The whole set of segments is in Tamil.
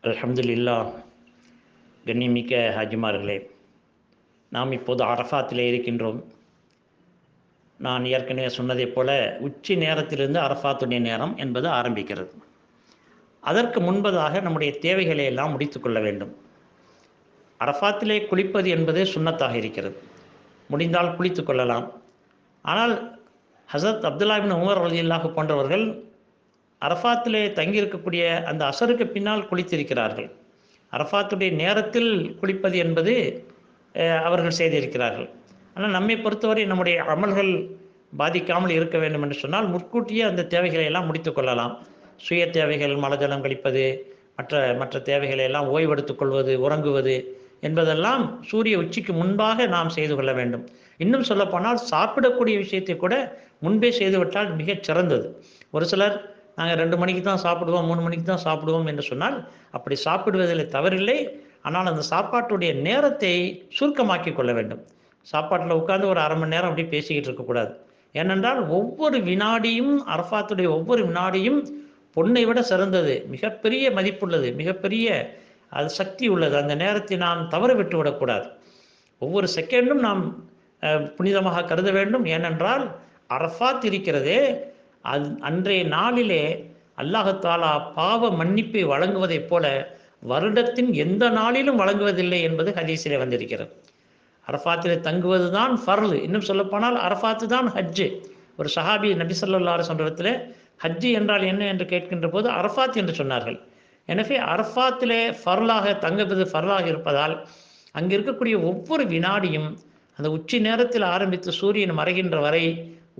அல்ஹம்துலில்லாஹ். கண்ணியமிக்க ஹாஜிமார்களே, நாம் இப்போது அரஃபாத்திலே இருக்கின்றோம். நான் ஏற்கனவே சொன்னதைப் போல உச்சி நேரத்திலிருந்து அரஃபாத்துடைய நேரம் என்பது ஆரம்பிக்கிறது. அதற்கு முன்பதாக நம்முடைய தேவைகளை எல்லாம் முடித்துக்கொள்ள வேண்டும். அரஃபாத்திலே குளிப்பது என்பது சுன்னத்தாக இருக்கிறது. முடிந்தால் குளித்து கொள்ளலாம். ஆனால் ஹஸரத் அப்துல்லா இப்னு உமர் ரலியல்லாஹு போன்றவர்கள் அரஃபாத்திலே தங்கியிருக்கக்கூடிய அந்த அசருக்கு பின்னால் குளித்திருக்கிறார்கள். அரஃபாத்துடைய நேரத்தில் குளிப்பது என்பது அவர்கள் செய்திருக்கிறார்கள். ஆனால் நம்மை பொறுத்தவரை நம்முடைய அமல்கள் பாதிக்காமல் இருக்க வேண்டும் என்று சொன்னால் முற்கூட்டியே அந்த தேவைகளை எல்லாம் முடித்து கொள்ளலாம். சுய தேவைகள், மலஜலம் கழிப்பது, மற்ற தேவைகளை எல்லாம் ஓய்வெடுத்துக் கொள்வது, உறங்குவது என்பதெல்லாம் சூரிய உச்சிக்கு முன்பாக நாம் செய்து கொள்ள வேண்டும். இன்னும் சொல்லப்போனால் சாப்பிடக்கூடிய விஷயத்தை கூட முன்பே செய்துவிட்டால் மிகச் சிறந்தது. ஒரு சிலர் நாங்கள் 2 மணிக்கு தான் சாப்பிடுவோம், 3 மணிக்கு தான் சாப்பிடுவோம் என்று சொன்னால் அப்படி சாப்பிடுவதில் தவறில்லை. ஆனால் அந்த சாப்பாட்டுடைய நேரத்தை சுருக்கமாக்கி கொள்ள வேண்டும். சாப்பாட்டில் உட்கார்ந்து ஒரு அரை மணி நேரம் அப்படி பேசிக்கிட்டு இருக்கக்கூடாது. ஏனென்றால் ஒவ்வொரு வினாடியும், அரஃபாத்துடைய ஒவ்வொரு வினாடியும் பொன்னை விட சிறந்தது, மிகப்பெரிய மதிப்புள்ளது, மிகப்பெரிய அது சக்தி உள்ளது. அந்த நேரத்தை நாம் தவறு விட்டு விடக்கூடாது. ஒவ்வொரு செகண்டும் நாம் புனிதமாக கருத வேண்டும். ஏனென்றால் அரஃபாத் இருக்கிறதே, அது அன்றைய நாளிலே அல்லாஹ் தஆலா பாவ மன்னிப்பை வழங்குவதைப் போல வருடத்தின் எந்த நாளிலும் வழங்குவதில்லை என்பது ஹதீஸிலே வந்திருக்கிறது. அரஃபாத்திலே தங்குவது தான் ஃபர்லு. இன்னும் சொல்லப்போனால் அரஃபாத்து தான் ஹஜ்ஜு. ஒரு சஹாபி நபி ஸல்லல்லாஹு அலைஹி வஸல்லம் ஹஜ்ஜு என்றால் என்ன என்று கேட்கின்ற போது அரஃபாத் என்று சொன்னார்கள். எனவே அரஃபாத்திலே ஃபர்லாக தங்குவது ஃபர்லாக இருப்பதால் அங்கே இருக்கக்கூடிய ஒவ்வொரு வினாடியும் அந்த உச்சி நேரத்தில் ஆரம்பித்து சூரியன் மறைகின்ற வரை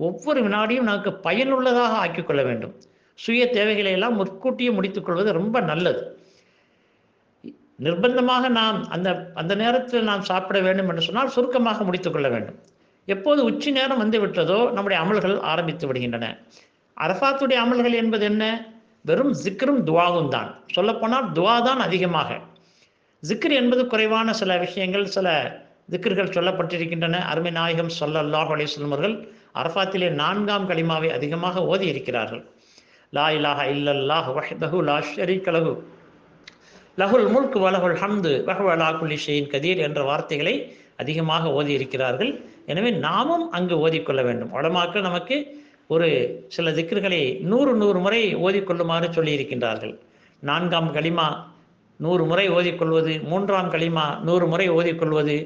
ஒவ்வொரு வினாடியும் நமக்கு பயனுள்ளதாக ஆக்கிக்கொள்ள வேண்டும். சுய தேவைகளை எல்லாம் முற்கூட்டியே முடித்துக்கொள்வது ரொம்ப நல்லது. நிர்பந்தமாக நாம் அந்த நேரத்தில் நாம் சாப்பிட வேண்டும் என்று சொன்னால் சுருக்கமாக முடித்துக்கொள்ள வேண்டும். எப்போது உச்சி நேரம் வந்து விட்டதோ நம்முடைய அமல்கள் ஆரம்பித்து விடுகின்றன. அரஃபாத்துடைய அமல்கள் என்பது என்ன? வெறும் ஜிக்ரும் துவாவும் தான். சொல்லப்போனால் துவா தான் அதிகமாக. ஜிக்ர் என்பது குறைவான சில விஷயங்கள், சில திக்ர்கள் சொல்லப்பட்டிருக்கின்றன. அருமை நாயகம் ஸல்லல்லாஹு அலைஹி வஸல்லம் அவர்கள் அரஃபாத்திலே 4ஆம் கலிமாவை அதிகமாக ஓதி இருக்கிறார்கள். லா இலாஹ இல்லல்லாஹ் வஹ்தஹு லா ஷரீக லஹு லஹுல் முல்க் வலஹுல் ஹம்து வஹுவ அலா குல்லி ஷைஇன் கதீர் என்ற வார்த்தைகளை அதிகமாக ஓதி இருக்கிறார்கள். எனவே நாமும் அங்கு ஓதிக்கொள்ள வேண்டும். உலமாக்கள் நமக்கு ஒரு சில திக்ர்களை 100 முறை ஓதிக்கொள்ளுமாறு சொல்லியிருக்கின்றார்கள். 4ஆம் கலிமா 100 முறை ஓதிக்கொள்வது, 3ஆம் கலிமா 100 முறை ஓதிக்கொள்வது,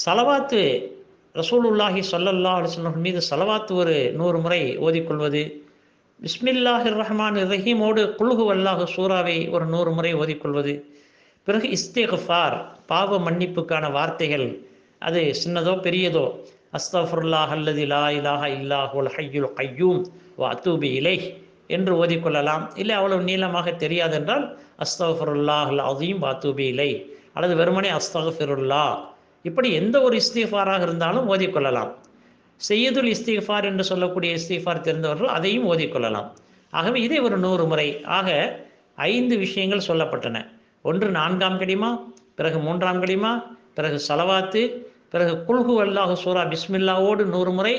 ஸலவாத்து ரசூலுல்லாஹி ஸல்லல்லாஹு அலைஹி வஸல்லம் மீது ஸலவாத்து ஒரு 100 முறை ஓதிக்கொள்வது, பிஸ்மில்லாஹிர் ரஹ்மானிர் ரஹீமோடு குல் ஹுவல்லாஹு சூராவை ஒரு 100 முறை ஓதிக்கொள்வது, பிறகு இஸ்திக்ஃபார் பாவ மன்னிப்புக்கான வார்த்தைகள், அது சின்னதோ பெரியதோ, அஸ்தஃபிருல்லாஹ் அல்லதி லா இலாஹ இல்லாஹுல் ஹய்யுல் கய்யூம் வ அத்தூபு இலைஹ் என்று ஓதிக்கொள்ளலாம். இல்லை அவ்வளவு நீளமாக தெரியாதென்றால் அஸ்தஃபிருல்லாஹல் அஸீம் வ அத்தூபு இலைஹ் அல்லது வெறுமனே அஸ்தஃபிருல்லாஹ், இப்படி எந்த ஒரு இஸ்திக்ஃபாராக இருந்தாலும் ஓதிக்கொள்ளலாம். செய்யதுல் இஸ்திக்ஃபார் என்று சொல்லக்கூடிய இஸ்திக்ஃபார் தெரிந்தவர்கள் அதையும் ஓதிக்கொள்ளலாம். ஆகவே இதை ஒரு 100 முறை. ஆக 5 விஷயங்கள் சொல்லப்பட்டன. ஒன்று 4ஆம் கலிமா, பிறகு 3ஆம் கலிமா, பிறகு ஸலவாத்து, பிறகு குல் ஹுவல்லாஹு சூரா பிஸ்மில்லாவோடு 100 முறை,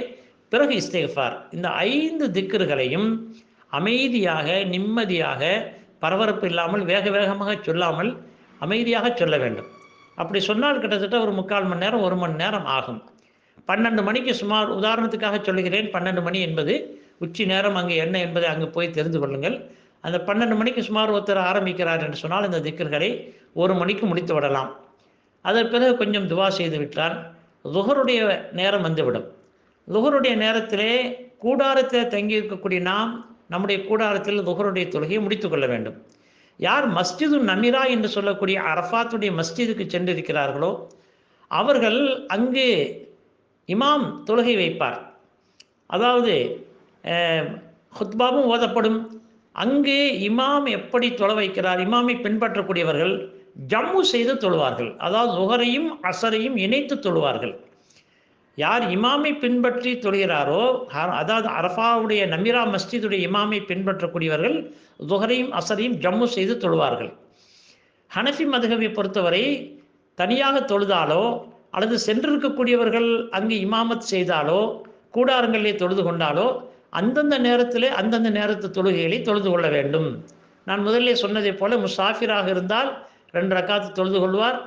பிறகு இஸ்திக்ஃபார். இந்த 5 திக்ர்களையும் அமைதியாக, நிம்மதியாக, பரபரப்பு இல்லாமல், வேக வேகமாக சொல்லாமல் அமைதியாக சொல்ல வேண்டும். அப்படி சொன்னால் கிட்டத்தட்ட ஒரு 3/4 மணி நேரம், 1 மணி நேரம் ஆகும். 12 மணிக்கு சுமார், உதாரணத்துக்காக சொல்லுகிறேன், 12 மணி என்பது உச்சி நேரம் அங்கே என்ன என்பதை அங்கு போய் தெரிந்து கொள்ளுங்கள். அந்த 12 மணிக்கு சுமார் ஒருத்தர் ஆரம்பிக்கிறார் என்று சொன்னால் இந்த திக்ர்களை 1 மணிக்கு முடித்து விடலாம். அதன் பிறகு கொஞ்சம் துவா செய்து விட்டால் லுஹருடைய நேரம் வந்துவிடும். லுஹருடைய நேரத்திலே கூடாரத்தில் தங்கியிருக்கக்கூடிய நாம் நம்முடைய கூடாரத்தில் லுஹருடைய தொழுகையை முடித்து கொள்ள வேண்டும். யார் மஸ்ஜிது நமீரா என்று சொல்லக்கூடிய அரஃபாத்துடைய மஸ்ஜிதுக்கு சென்றிருக்கிறார்களோ அவர்கள் அங்கு இமாம் தொழுகை வைப்பார். அதாவது ஹுத்பாவும் ஓதப்படும். அங்கு இமாம் எப்படி தொழ வைக்கிறார், இமாமை பின்பற்றக்கூடியவர்கள் ஜம்மு செய்து தொழுவார்கள். அதாவது லுஹரையும் அசரையும் இணைத்து தொழுவார்கள். யார் இமாமை பின்பற்றி தொழுகிறாரோ, அதாவது அரஃபாவுடைய நமீரா மஸ்ஜிதுடைய இமாமை பின்பற்றக்கூடியவர்கள் லுஹரையும் அசரையும் ஜம்மு செய்து தொழுவார்கள். ஹனஃபி மதுஹபை பொறுத்தவரை தனியாக தொழுதாலோ அல்லது சென்றிருக்கக்கூடியவர்கள் அங்கு இமாமத் செய்தாலோ கூடாரங்களிலே தொழுது கொண்டாலோ அந்தந்த நேரத்திலே அந்தந்த நேரத்து தொழுகைகளை தொழுது கொள்ள வேண்டும். நான் முதல்ல சொன்னதை போல முசாஃபிராக இருந்தால் 2 ரக்காத்து தொழுது கொள்வார்,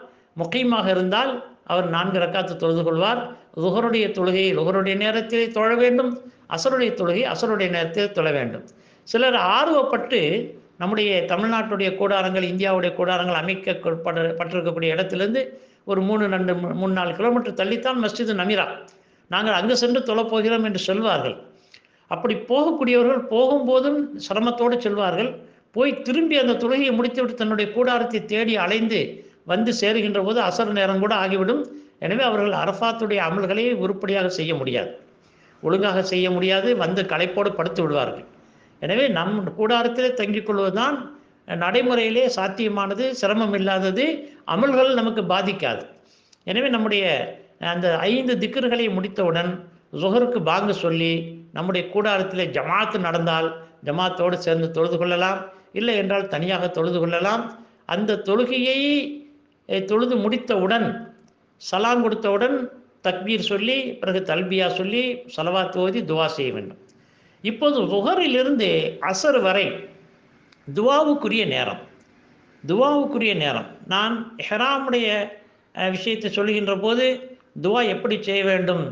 முகீமாக இருந்தால் அவர் 4 ரக்காத்து தொழுது கொள்வார். லுஹருடைய தொழுகையை லுஹருடைய நேரத்திலே தொழ வேண்டும், அசருடைய தொழுகை அசருடைய நேரத்தில் தொழ வேண்டும். சிலர் ஆர்வப்பட்டு நம்முடைய தமிழ்நாட்டுடைய கூடாரங்கள், இந்தியாவுடைய கூடாரங்கள் அமைக்கப்பட்டிருக்கக்கூடிய இடத்திலிருந்து ஒரு 3-4 கிலோமீட்டர் தள்ளித்தான் மஸ்ஜிது நமீரா, நாங்கள் அங்கு சென்று தொழப்போகிறோம் என்று சொல்வார்கள். அப்படி போகக்கூடியவர்கள் போகும்போதும் சிரமத்தோடு செல்வார்கள். போய் திரும்பி அந்த தொழுகையை முடித்துவிட்டு தன்னுடைய கூடாரத்தை தேடி அலைந்து வந்து சேருகின்ற போது அசர் நேரம் கூட ஆகிவிடும். எனவே அவர்கள் அரஃபாத்துடைய அமல்களை உருப்படியாக செய்ய முடியாது, ஒழுங்காக செய்ய முடியாது, வந்து களைப்போடு படுத்து விடுவார்கள். எனவே நம் கூடாரத்திலே தங்கிக் கொள்வதுதான் நடைமுறையிலே சாத்தியமானது, சிரமம் இல்லாதது, அமல்கள் நமக்கு பாதிக்காது. எனவே நம்முடைய அந்த 5 திக்ர்களை முடித்தவுடன் ஸுஹருக்கு பாங்கு சொல்லி நம்முடைய கூடாரத்திலே ஜமாத்து நடந்தால் ஜமாத்தோடு சேர்ந்து தொழுது கொள்ளலாம், இல்லை என்றால் தனியாக தொழுது கொள்ளலாம். அந்த தொழுகையை தொழுது முடித்தவுடன் சலாம் கொடுத்தவுடன் தக்பீர் சொல்லி பிறகு தல்பியா சொல்லி ஸலவாத் ஓதி துவா செய்ய வேண்டும். இப்போது ஸுஹரிலிருந்து அசர் வரை துவாவுக்குரிய நேரம். நான் இஹ்ராமுடைய விஷயத்தை சொல்லுகின்ற போது துவா எப்படி செய்ய வேண்டும்,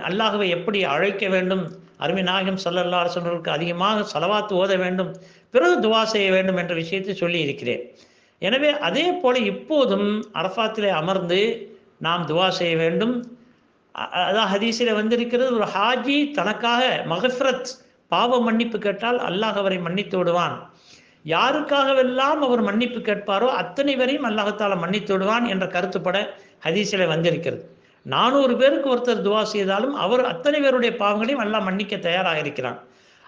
அல்லாஹ்வை எப்படி அழைக்க வேண்டும், அருமை நாயகம் ஸல்லல்லாஹு அலைஹி வஸல்லம் அதிகமாக ஸலவாத் ஓத வேண்டும், பிறகு துவா செய்ய வேண்டும் என்ற விஷயத்தை சொல்லி இருக்கிறேன். எனவே அதே போல இப்போதும் அரஃபாத்திலே அமர்ந்து நாம் துவா செய்ய வேண்டும். அதான் ஹதீஸில் வந்திருக்கிறது, ஒரு ஹாஜி தனக்காக மகஃபிரத் பாவ மன்னிப்பு கேட்டால் அல்லாஹ் அவரை மன்னித்து விடுவான். யாருக்காகவெல்லாம் அவர் மன்னிப்பு கேட்பாரோ அத்தனை வரையும் அல்லாஹ்தாலா மன்னித்து விடுவான் என்ற கருத்துப்பட ஹதீஸில் வந்திருக்கிறது. 400 பேருக்கு ஒருத்தர் துவா செய்தாலும் அவர் அத்தனை பேருடைய பாவங்களையும் அல்லாஹ் மன்னிக்க தயாராக இருக்கிறான்.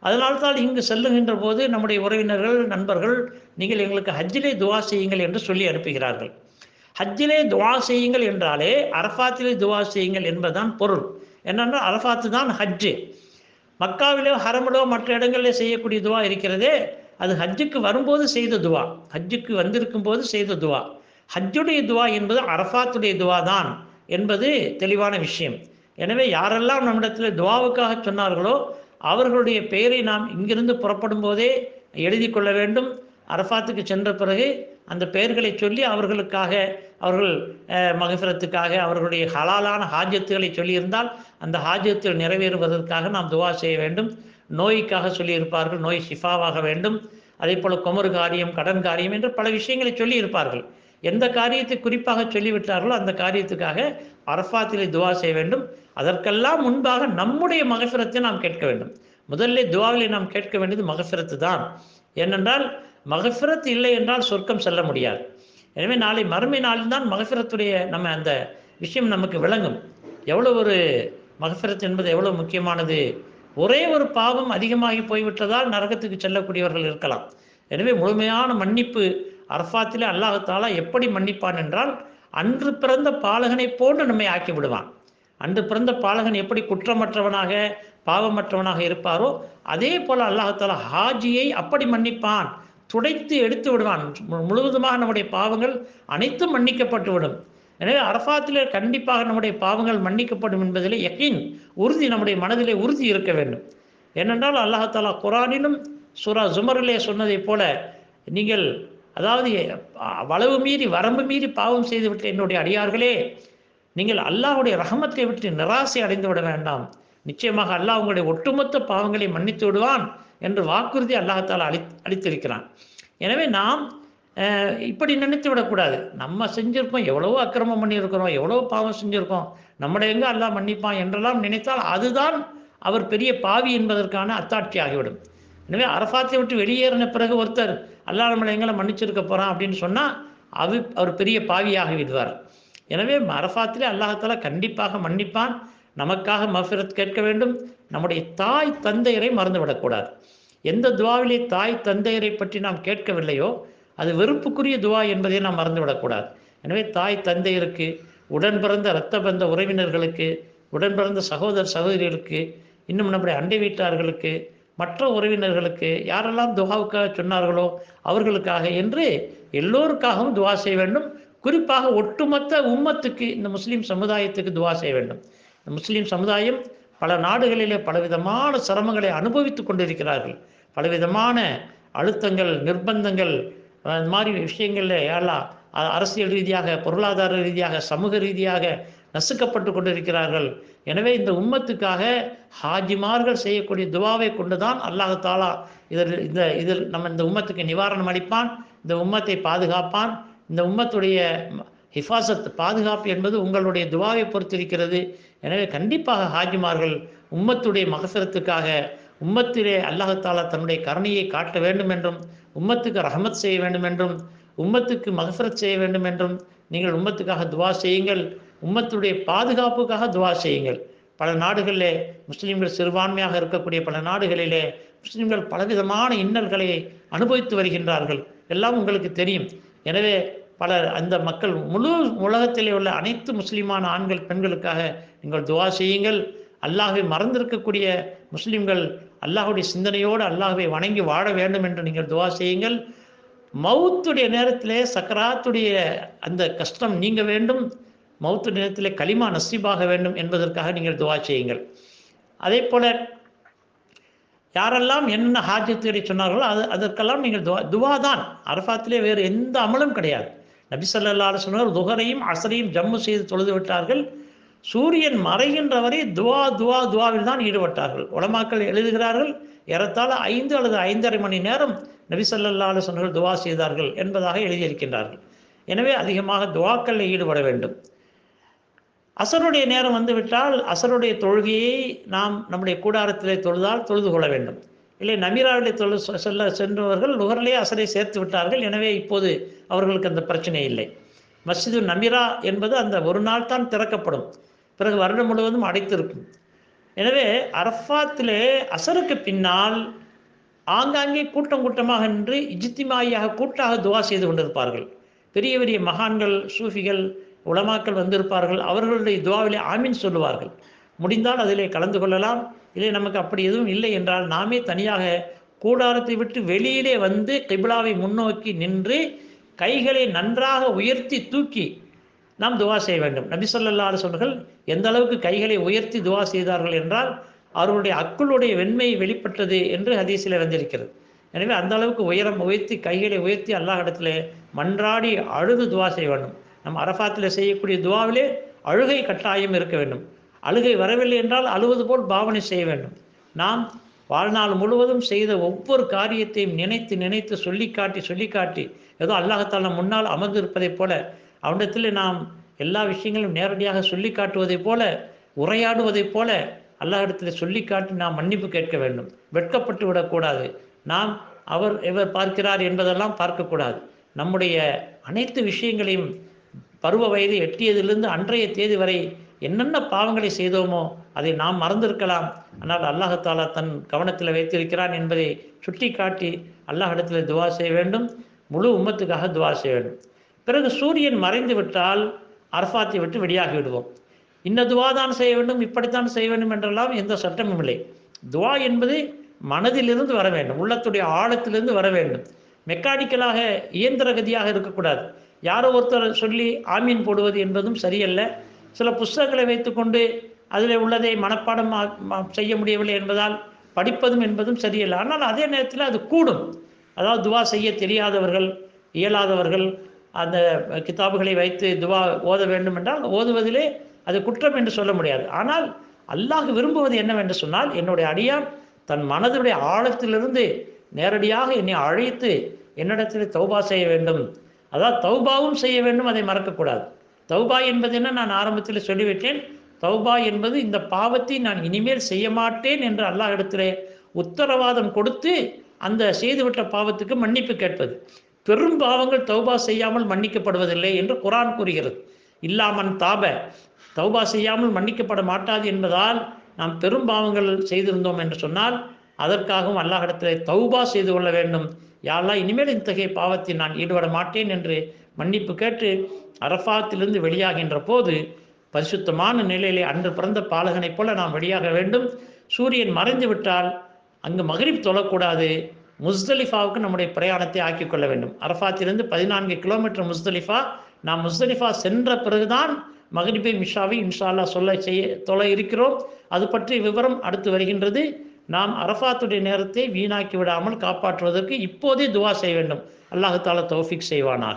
அதனால்தான் இங்கு செல்லுகின்ற போது நம்முடைய உறவினர்கள், நண்பர்கள், நீங்கள் எங்களுக்கு ஹஜ்ஜிலே துவா செய்யுங்கள் என்று சொல்லி அனுப்புகிறார்கள். ஹஜ்ஜிலே துவா செய்யுங்கள் என்றாலே அரஃபாத்திலே துவா செய்யுங்கள் என்பதுதான் பொருள். என்னென்றால் அரஃபாத்து தான் ஹஜ்ஜு. மக்காவிலோ ஹரமிலோ மற்ற இடங்களில் செய்யக்கூடிய துவா இருக்கிறதே, அது ஹஜ்ஜுக்கு வரும்போது செய்த துவா, ஹஜ்ஜுக்கு வந்திருக்கும் போது செய்த துவா. ஹஜ்ஜுடைய துவா என்பது அரஃபாத்துடைய துவா தான் என்பது தெளிவான விஷயம். எனவே யாரெல்லாம் நம்மிடத்தில் துவாவுக்காக சொன்னார்களோ அவர்களுடைய பெயரை நாம் இங்கிருந்து புறப்படும் போதே எழுதி கொள்ள வேண்டும். அரஃபாத்துக்கு சென்ற பிறகு அந்த பெயர்களை சொல்லி அவர்களுக்காக, அவர்கள் மகஃபிரத்துக்காக, அவர்களுடைய ஹலாலான ஹாஜத்துகளை சொல்லியிருந்தால் அந்த ஹாஜத்துகள் நிறைவேறுவதற்காக நாம் துவா செய்ய வேண்டும். நோய்க்காக சொல்லியிருப்பார்கள், நோய் ஷிஃபாவாக வேண்டும். அதே போல் குமரு காரியம், கடன் காரியம் என்று பல விஷயங்களை சொல்லியிருப்பார்கள். எந்த காரியத்தை குறிப்பாக சொல்லிவிட்டார்களோ அந்த காரியத்துக்காக அரஃபாத்திலே துவா செய்ய வேண்டும். அதற்கெல்லாம் முன்பாக நம்முடைய மகஃபிரத்தை நாம் கேட்க வேண்டும். முதல்ல துவாவிலே நாம் கேட்க வேண்டியது மகஃபிரத்து தான். ஏனென்றால் மகஃபிரத் இல்லை என்றால் சொர்க்கம் செல்ல முடியாது. எனவே நாளை மறுமை நாளில் தான் மகஃபிரத்துடைய நம்ம அந்த விஷயம் நமக்கு விளங்கும். எவ்வளோ ஒரு மகஃபிரத் என்பது எவ்வளோ முக்கியமானது. ஒரே ஒரு பாவம் அதிகமாகி போய்விட்டதால் நரகத்துக்கு செல்லக்கூடியவர்கள் இருக்கலாம். எனவே முழுமையான மன்னிப்பு அரஃபாத்திலே அல்லாஹ் எப்படி மன்னிப்பான் என்றால், அன்று பிறந்த பாலகனை போன்று நம்மை ஆக்கி விடுவான். அன்று பிறந்த பாலகன் எப்படி குற்றமற்றவனாக பாவமற்றவனாக இருப்பாரோ அதே போல அல்லாஹ் ஹாஜியை அப்படி மன்னிப்பான், துடைத்து எடுத்து விடுவான். முழுவதுமாக நம்முடைய பாவங்கள் அனைத்தும் மன்னிக்கப்பட்டு விடும். எனவே அரஃபாத்திலே கண்டிப்பாக நம்முடைய பாவங்கள் மன்னிக்கப்படும் என்பதிலே யகீன், உறுதி, நம்முடைய மனதிலே உறுதி இருக்க வேண்டும். ஏனென்றால் அல்லாஹ் குர்ஆனிலும் சூரா ஜுமரிலே சொன்னதை போல, நீங்கள் அதாவது வளவு மீறி வரம்பு மீறி பாவம் செய்துவிட்ட என்னுடைய அடியார்களே, நீங்கள் அல்லாஹ்வுடைய ரஹமத்தை விட்டு நிராசை அடைந்து விட வேண்டாம். நிச்சயமாக அல்லாஹ் உங்களுடைய ஒட்டுமொத்த பாவங்களை மன்னித்து விடுவான் என்று வாக்குறுதி அல்லாஹ் அளித்திருக்கிறான். எனவே நாம் இப்படி நினைத்து விடக்கூடாது. நம்ம செஞ்சிருக்கோம், எவ்வளவோ அக்கிரமம் பண்ணியிருக்கிறோம், எவ்வளோ பாவம் செஞ்சுருக்கோம், நம்முடைய எங்கே அல்லாஹ் மன்னிப்பான் என்றெல்லாம் நினைத்தால் அதுதான் அவர் பெரிய பாவி என்பதற்கான அத்தாட்சி ஆகிவிடும். எனவே அரஃபாத்தை விட்டு வெளியேறின பிறகு ஒருத்தர் அல்லாஹ் நம்மளை எங்களை மன்னிச்சிருக்க போகிறான் அப்படின்னு சொன்னால் அவர் பெரிய பாவியாகி விடுவார். எனவே அரஃபாத்திலே அல்லாஹ் கண்டிப்பாக மன்னிப்பான். நமக்காக மஃபிரத் கேட்க வேண்டும். நம்முடைய தாய் தந்தையரை மறந்துவிடக்கூடாது. எந்த துவாவிலே தாய் தந்தையரை பற்றி நாம் கேட்கவில்லையோ அது வெறுப்புக்குரிய துவா என்பதை நாம் மறந்துவிடக்கூடாது. எனவே தாய் தந்தையருக்கு, உடன் பிறந்த இரத்த பந்த உறவினர்களுக்கு, உடன் பிறந்த சகோதர சகோதரிகளுக்கு, இன்னும் நம்முடைய அண்டை வீட்டார்களுக்கு, மற்ற உறவினர்களுக்கு, யாரெல்லாம் துவாவுக்காக சொன்னார்களோ அவர்களுக்காக என்று எல்லோருக்காகவும் துவா செய்ய வேண்டும். குறிப்பாக ஒட்டுமொத்த உம்மத்துக்கு, இந்த முஸ்லீம் சமுதாயத்துக்கு துவா செய்ய வேண்டும். இந்த முஸ்லீம் சமுதாயம் பல நாடுகளிலே பலவிதமான சிரமங்களை அனுபவித்து கொண்டிருக்கிறார்கள். பலவிதமான அழுத்தங்கள், நிர்பந்தங்கள், இந்த மாதிரி விஷயங்களில் எல்லாம் அரசியல் ரீதியாக, பொருளாதார ரீதியாக, சமூக ரீதியாக நசுக்கப்பட்டு கொண்டிருக்கிறார்கள். எனவே இந்த உம்மத்துக்காக ஹாஜிமார்கள் செய்யக்கூடிய துவாவை கொண்டுதான் அல்லாஹ் தாலா இதில் நம்ம இந்த உம்மத்துக்கு நிவாரணம் அளிப்பான், இந்த உம்மத்தை பாதுகாப்பான். இந்த உம்மத்துடைய ஹிஃபாசத், பாதுகாப்பு என்பது உங்களுடைய துவாவை பொறுத்திருக்கிறது. எனவே கண்டிப்பாக ஹாஜிமார்கள் உம்மத்துடைய மகசரத்துக்காக, உம்மத்திலே அல்லாஹ் தாலா தன்னுடைய கருணையை காட்ட வேண்டும் என்றும், உம்மத்துக்கு ரஹமத் செய்ய வேண்டும் என்றும், உம்மத்துக்கு மகஃபிரத் செய்ய வேண்டும் என்றும் நீங்கள் உம்மத்துக்காக துவா செய்யுங்கள். உம்மத்துடைய பாதுகாப்புக்காக துவா செய்யுங்கள். பல நாடுகளிலே முஸ்லீம்கள் சிறுபான்மையாக இருக்கக்கூடிய பல நாடுகளிலே முஸ்லீம்கள் பலவிதமான இன்னல்களை அனுபவித்து வருகின்றார்கள். எல்லாம் உங்களுக்கு தெரியும். எனவே அந்த மக்கள், முழு உலகத்திலே உள்ள அனைத்து முஸ்லீமான ஆண்கள் பெண்களுக்காக நீங்கள் துவா செய்யுங்கள். அல்லாஹ்வை மறந்திருக்கக்கூடிய முஸ்லீம்கள் அல்லாஹுடைய சிந்தனையோடு அல்லாஹ்வை வணங்கி வாழ வேண்டும் என்று நீங்கள் துவா செய்யுங்கள். மௌத்துடைய நேரத்திலே சக்கராத்துடைய அந்த கஷ்டம் நீங்க வேண்டும், மௌத்து நேரத்திலே கலிமா நசீபாக வேண்டும் என்பதற்காக நீங்கள் துவா செய்யுங்கள். அதே போல யாரெல்லாம் என்ன ஹாஜத்துகளை சொன்னார்களோ அதற்கெல்லாம் நீங்கள் துவா தான். அரஃபாத்திலே வேறு எந்த அமலும் கிடையாது. நபி ஸல்லல்லாஹு அலைஹி வஸல்லம் துஹரையும் அஸ்ரையும் ஜம்மு செய்து தொழுது விட்டார்கள். சூரியன் மறைகின்ற வரை துவாவில் தான் ஈடுபட்டார்கள். உலமாக்கள் எழுதுகிறார்கள், ஏறத்தாழ 5 அல்லது 5.5 மணி நேரம் நபி ஸல்லல்லாஹு அலைஹி வஸல்லம் துவா செய்தார்கள் என்பதாக எழுதியிருக்கின்றார்கள். எனவே அதிகமாக துவாக்களில் ஈடுபட வேண்டும். அசருடைய நேரம் வந்துவிட்டால் அசருடைய தொழுகையை நாம் நம்முடைய கூடாரத்திலே தொழுது கொள்ள வேண்டும். இல்லை, நமீராவிலே சென்றவர்கள் லுஹரிலே அசரை சேர்த்து விட்டார்கள். எனவே இப்போது அவர்களுக்கு அந்த பிரச்சனை இல்லை. மஸ்ஜிது நமீரா என்பது அந்த ஒரு நாள் தான் திறக்கப்படும், பிறகு வருடம் முழுவதும் அடைத்திருக்கும். எனவே அரஃபாத்திலே அசருக்கு பின்னால் ஆங்காங்கே கூட்டமாக நின்று இஜ்திமாயாக கூட்டாக துவா செய்து கொண்டிருப்பார்கள். பெரிய பெரிய மகான்கள், சூஃபிகள், உலமாக்கள் வந்திருப்பார்கள். அவர்களுடைய துவாவிலே ஆமீன் சொல்லுவார்கள். முடிந்தால் அதிலே கலந்து கொள்ளலாம். இல்லை, நமக்கு அப்படி எதுவும் இல்லை என்றால் நாமே தனியாக கூடாரத்தை விட்டு வெளியிலே வந்து கிப்லாவை முன்னோக்கி நின்று கைகளை நன்றாக உயர்த்தி தூக்கி நாம் துவா செய்ய வேண்டும். நபி ஸல்லல்லாஹு அலைஹி வஸல்லம் எந்த அளவுக்கு கைகளை உயர்த்தி துவா செய்தார்கள் என்றால் அவர்களுடைய அக்குளுடைய வெண்மை வெளிப்பட்டது என்று ஹதீஸில் வந்திருக்கிறது. எனவே அந்த அளவுக்கு உயர்த்தி கைகளை உயர்த்தி அல்லாஹ் இடத்துல மன்றாடி அழுது துவா செய்ய வேண்டும். நம் அரஃபாத்தில் செய்யக்கூடிய துவாவிலே அழுகை கட்டாயம் இருக்க வேண்டும். அழுகை வரவில்லை என்றால் அழுவது போல் பாவனை செய்ய வேண்டும். நாம் வாழ்நாள் முழுவதும் செய்த ஒவ்வொரு காரியத்தையும் நினைத்து நினைத்து சொல்லி காட்டி ஏதோ அல்லாஹ்தாலா நம் முன்னால் அமர்ந்திருப்பதைப் போல அவனிடத்தில் நாம் எல்லா விஷயங்களும் நேரடியாக சொல்லி காட்டுவதைப் போல, உரையாடுவதைப் போல அல்லாஹ்விடத்தில் சொல்லி காட்டி நாம் மன்னிப்பு கேட்க வேண்டும். வெட்கப்பட்டு விடக்கூடாது. நாம் இவர் பார்க்கிறார் என்பதெல்லாம் பார்க்கக்கூடாது. நம்முடைய அனைத்து விஷயங்களையும் பருவ வயது எட்டியதிலிருந்து அன்றைய தேதி வரை என்னென்ன பாவங்களை செய்தோமோ அதை நாம் மறந்திருக்கலாம். ஆனால் அல்லாஹ்தாலா தன் கவனத்தில் வைத்திருக்கிறான் என்பதை சுட்டி காட்டி அல்லாஹ்விடத்தில் துவா செய்ய வேண்டும். முழு உம்மத்துக்காக துவா செய்ய வேண்டும். பிறகு சூரியன் மறைந்து விட்டால் அரஃபாத்தை விட்டு வெளியாகி விடுவோம். இன்ன துவா தான் செய்ய வேண்டும், இப்படித்தான் செய்ய வேண்டும் என்றெல்லாம் எந்த சட்டமும் இல்லை. துவா என்பது மனதிலிருந்து வர வேண்டும், உள்ளத்துடைய ஆழத்திலிருந்து வர வேண்டும். மெக்கானிக்கலாக இயந்திர கதியாக இருக்கக்கூடாது. யாரோ ஒருத்தர் சொல்லி ஆமீன் போடுவது என்பதும் சரியல்ல. சில புஸ்தகங்களை வைத்துக்கொண்டு அதில் உள்ளதை மனப்பாடம் செய்ய முடியவில்லை என்பதால் படிப்பதும் என்பதும் சரியல்ல. ஆனால் அதே நேரத்தில் அது கூடும். அதாவது துவா செய்ய தெரியாதவர்கள், இயலாதவர்கள் அந்த கிதாபுகளை வைத்து துவா ஓத வேண்டும் என்றால் ஓதுவதிலே அது குற்றம் என்று சொல்ல முடியாது. ஆனால் அல்லாஹ் விரும்புவது என்னவென்று சொன்னால், என்னுடைய அடியான் தன் மனதுடைய ஆழத்திலிருந்து நேரடியாக என்னை அழைத்து என்னிடத்தில் தௌபா செய்ய வேண்டும். அதாவது தௌபாவும் செய்ய வேண்டும், அதை மறக்கக்கூடாது. தௌபா என்பது என்ன, நான் ஆரம்பத்தில் சொல்லிவிட்டேன். தௌபா என்பது இந்த பாவத்தை நான் இனிமேல் செய்ய மாட்டேன் என்று அல்லாஹ் இடத்திலே உத்தரவாதம் கொடுத்து அந்த செய்துவிட்ட பாவத்துக்கு மன்னிப்பு கேட்பது. பெரும் பாவங்கள் தௌபா செய்யாமல் மன்னிக்கப்படுவதில்லை என்று குர்ஆன் கூறுகிறது. இல்லாமன் தாப, தௌபா செய்யாமல் மன்னிக்கப்பட மாட்டாது என்பதால் நாம் பெரும் பாவங்கள் செய்திருந்தோம் என்று சொன்னால் அதற்காகவும் அல்லாஹ்விடத்திலே தௌபா செய்து கொள்ள வேண்டும். யா அல்லாஹ், இனிமேல் இத்தகைய பாவத்தில் நான் ஈடுபட மாட்டேன் என்று மன்னிப்பு கேட்டு அரஃபாத்திலிருந்து வெளியாகின்ற போது பரிசுத்தமான நிலையிலே அன்று பிறந்த பாலகனைப் போல நாம் வெளியாக வேண்டும். சூரியன் மறைந்து விட்டால் அங்கு மக்ரிப் தொழக்கூடாது. முஸ்தலிஃபாவுக்கு நம்முடைய பிரயாணத்தை ஆக்கிக் கொள்ள வேண்டும். அரஃபாத்திலிருந்து 14 கிலோமீட்டர் முஸ்தலிஃபா. நாம் முஸ்தலிஃபா சென்ற பிறகுதான் மக்ரிபை மிஷாவை இன்ஷா அல்லாஹ் தொழ இருக்கிறோம். அது பற்றி விவரம் அடுத்து வருகின்றது. நாம் அரஃபாத்துடைய நேரத்தை வீணாக்கி விடாமல் காப்பாற்றுவதற்கு இப்போதே துவா செய்ய வேண்டும். அல்லாஹ் தஆலா தௌஃபீக் செய்வானாக.